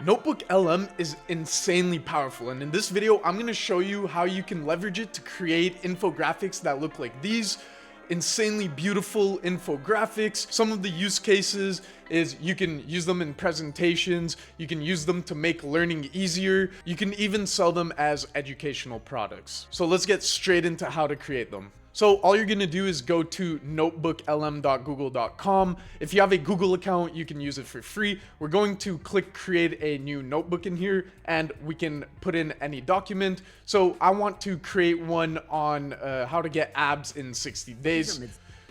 NotebookLM is insanely powerful, and in this video I'm going to show you how you can leverage it to create infographics that look like these. Insanely beautiful infographics. Some of the use cases is you can use them in presentations, you can use them to make learning easier, you can even sell them as educational products. So let's get straight into how to create them. So all you're gonna do is go to notebooklm.google.com. If you have a Google account, you can use it for free. We're going to click create a new notebook in here, and we can put in any document. So I want to create one on how to get abs in 60 days.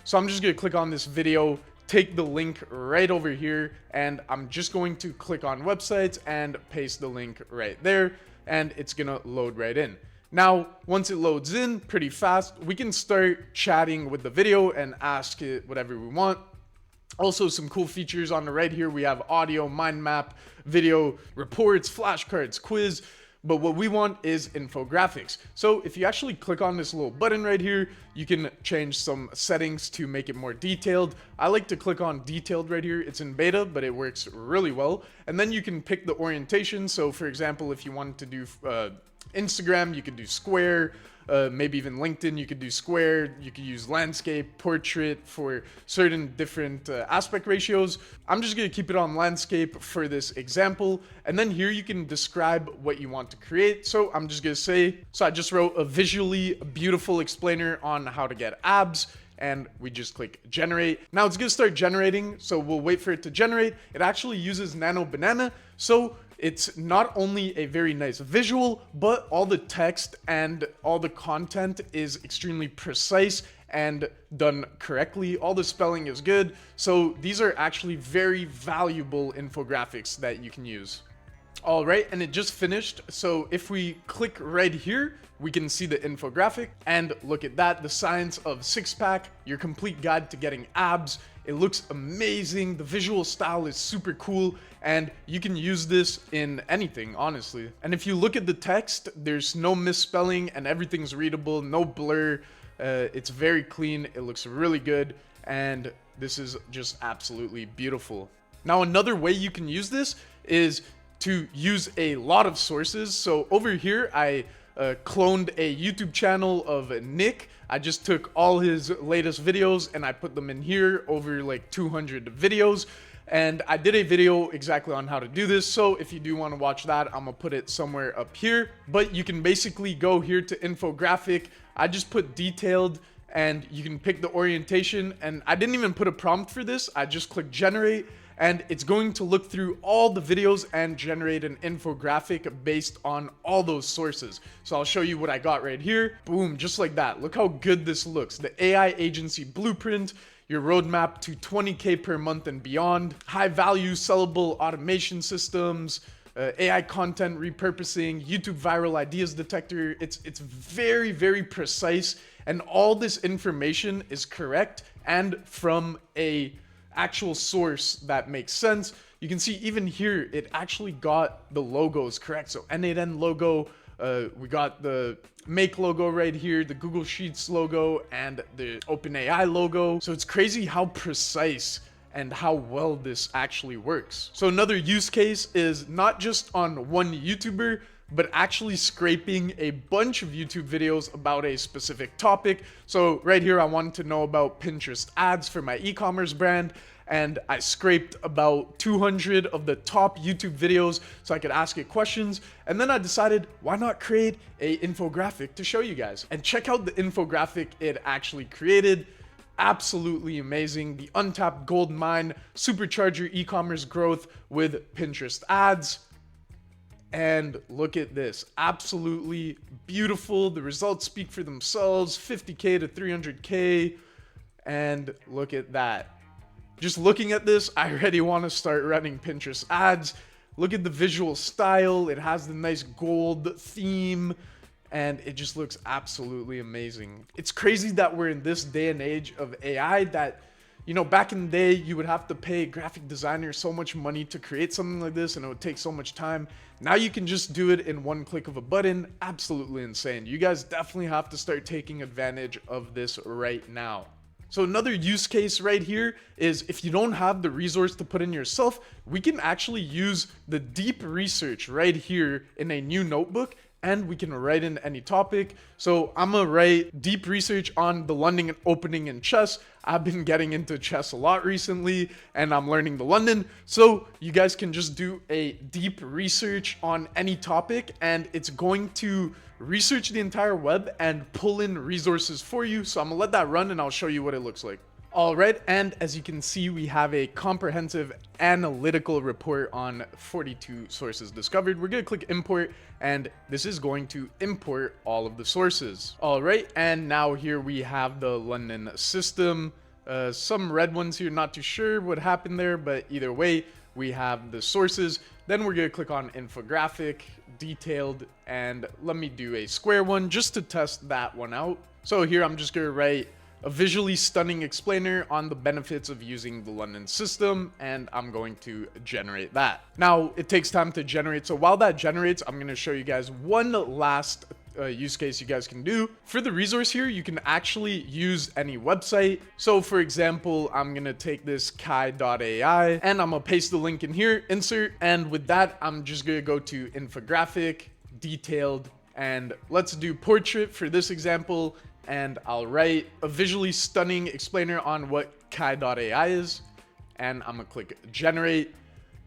So I'm just gonna click on this video, take the link right over here, and I'm just going to click on websites and paste the link right there, and it's gonna load right in. Now, once it loads in pretty fast, we can start chatting with the video and ask it whatever we want. Also, some cool features on the right here. We have audio, mind map, video, reports, flashcards, quiz. But what we want is infographics. So if you actually click on this little button right here, you can change some settings to make it more detailed. I like to click on detailed right here. It's in beta, but it works really well. And then you can pick the orientation. So for example, if you wanted to do Instagram, you could do square. Maybe even LinkedIn, you could do square. You could use landscape, portrait for certain different aspect ratios. I'm just gonna keep it on landscape for this example. And then here you can describe what you want to create. So I'm just gonna say, so I just wrote a visually beautiful explainer on how to get abs, and we just click generate. Now it's gonna start generating, so we'll wait for it to generate. It actually uses Nano Banana, so it's not only a very nice visual, but all the text and all the content is extremely precise and done correctly. All the spelling is good. So these are actually very valuable infographics that you can use. All right, and it just finished. So if we click right here, we can see the infographic, and look at that, the science of six-pack, your complete guide to getting abs. It looks amazing. The visual style is super cool, and you can use this in anything, honestly. And if you look at the text, there's no misspelling and everything's readable, no blur. It's very clean. It looks really good, and this is just absolutely beautiful. Now, another way you can use this is to use a lot of sources. So over here, I cloned a YouTube channel of Nick. I just took all his latest videos and I put them in here, over like 200 videos. And I did a video exactly on how to do this. So if you do want to watch that, I'm gonna put it somewhere up here. But you can basically go here to infographic. I just put detailed, and you can pick the orientation. And I didn't even put a prompt for this. I just click generate, and it's going to look through all the videos and generate an infographic based on all those sources. So I'll show you what I got right here. Boom, just like that. Look how good this looks. The AI agency blueprint, your roadmap to 20K per month and beyond, high value sellable automation systems, AI content repurposing, YouTube viral ideas detector. It's very, very precise, and all this information is correct and from a actual source that makes sense. You can see even here, it actually got the logos correct. So N8N logo, we got the Make logo right here, the Google Sheets logo, and the OpenAI logo. So it's crazy how precise and how well this actually works. So another use case is not just on one YouTuber, but actually scraping a bunch of YouTube videos about a specific topic. So right here, I wanted to know about Pinterest ads for my e-commerce brand, and I scraped about 200 of the top YouTube videos so I could ask it questions. And then I decided, why not create an infographic to show you guys? And check out the infographic it actually created. Absolutely amazing. The untapped gold mine, supercharge your e-commerce growth with Pinterest ads. And look at this, absolutely beautiful. The results speak for themselves, 50K to 300K. And look at that. Just looking at this, I already want to start running Pinterest ads. Look at the visual style. It has the nice gold theme, and it just looks absolutely amazing. It's crazy that we're in this day and age of AI that, you know, back in the day, you would have to pay graphic designers so much money to create something like this, and it would take so much time. Now you can just do it in one click of a button. Absolutely insane. You guys definitely have to start taking advantage of this right now. So another use case right here is if you don't have the resource to put in yourself, we can actually use the deep research right here in a new notebook, and we can write in any topic. So I'm gonna write deep research on the London opening in chess. I've been getting into chess a lot recently and I'm learning the London. So you guys can just do a deep research on any topic and it's going to research the entire web and pull in resources for you. So I'm gonna let that run and I'll show you what it looks like. All right, and as you can see, we have a comprehensive analytical report on 42 sources discovered. We're gonna click import, and this is going to import all of the sources. All right, and now here we have the London system. Some red ones here, not too sure what happened there, but either way, we have the sources. Then we're gonna click on infographic, detailed, and let me do a square one just to test that one out. So here I'm just gonna write a visually stunning explainer on the benefits of using the London system, and I'm going to generate that. Now, it takes time to generate, so while that generates, I'm going to show you guys one last use case you guys can do. For the resource here, you can actually use any website. So for example, I'm going to take this kai.ai and I'm going to paste the link in here, insert, and with that, I'm just going to go to infographic, detailed, and let's do portrait for this example. And I'll write a visually stunning explainer on what kai.ai is, and I'm gonna click generate.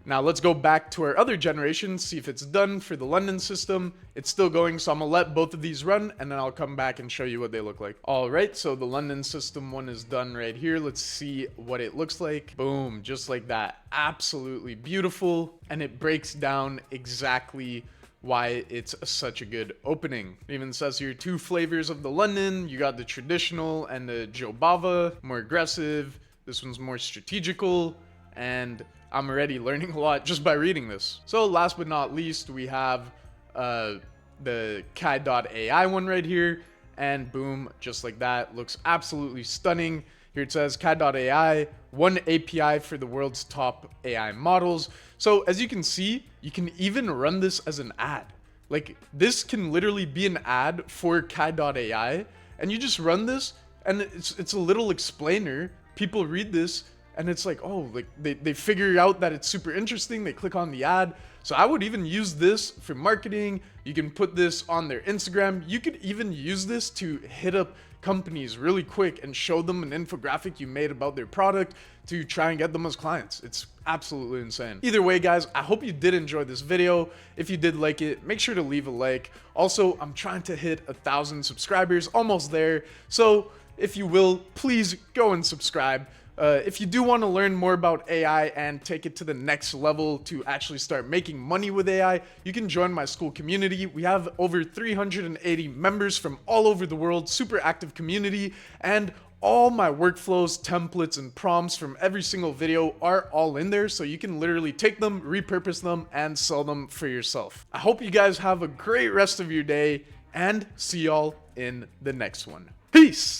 Now let's go back to our other generation, see if it's done for the London system. It's still going, so I'm gonna let both of these run and then I'll come back and show you what they look like. All right, so the London system one is done right here. Let's see what it looks like. Boom, just like that. Absolutely beautiful, and it breaks down exactly why it's such a good opening. It even says here 2 flavors of the London. You got the traditional and the Joe Bava, more aggressive. This one's more strategical, and I'm already learning a lot just by reading this. So last but not least, we have the kai.ai one right here, and boom, just like that. Looks absolutely stunning. Here it says kai.ai, one API for the world's top AI models. So as you can see, you can even run this as an ad. Like this can literally be an ad for kai.ai, and you just run this and it's a little explainer. People read this and it's like, oh, like they figure out that it's super interesting. They click on the ad. So I would even use this for marketing. You can put this on their Instagram. You could even use this to hit up companies really quick and show them an infographic you made about their product to try and get them as clients. It's absolutely insane. Either way, guys, I hope you did enjoy this video. If you did like it, make sure to leave a like. Also, I'm trying to hit 1,000 subscribers, almost there. So if you will, please go and subscribe. If you do want to learn more about AI and take it to the next level to actually start making money with AI, you can join my school community. We have over 380 members from all over the world, super active community, and all my workflows, templates, and prompts from every single video are all in there, so you can literally take them, repurpose them, and sell them for yourself. I hope you guys have a great rest of your day, and see y'all in the next one. Peace!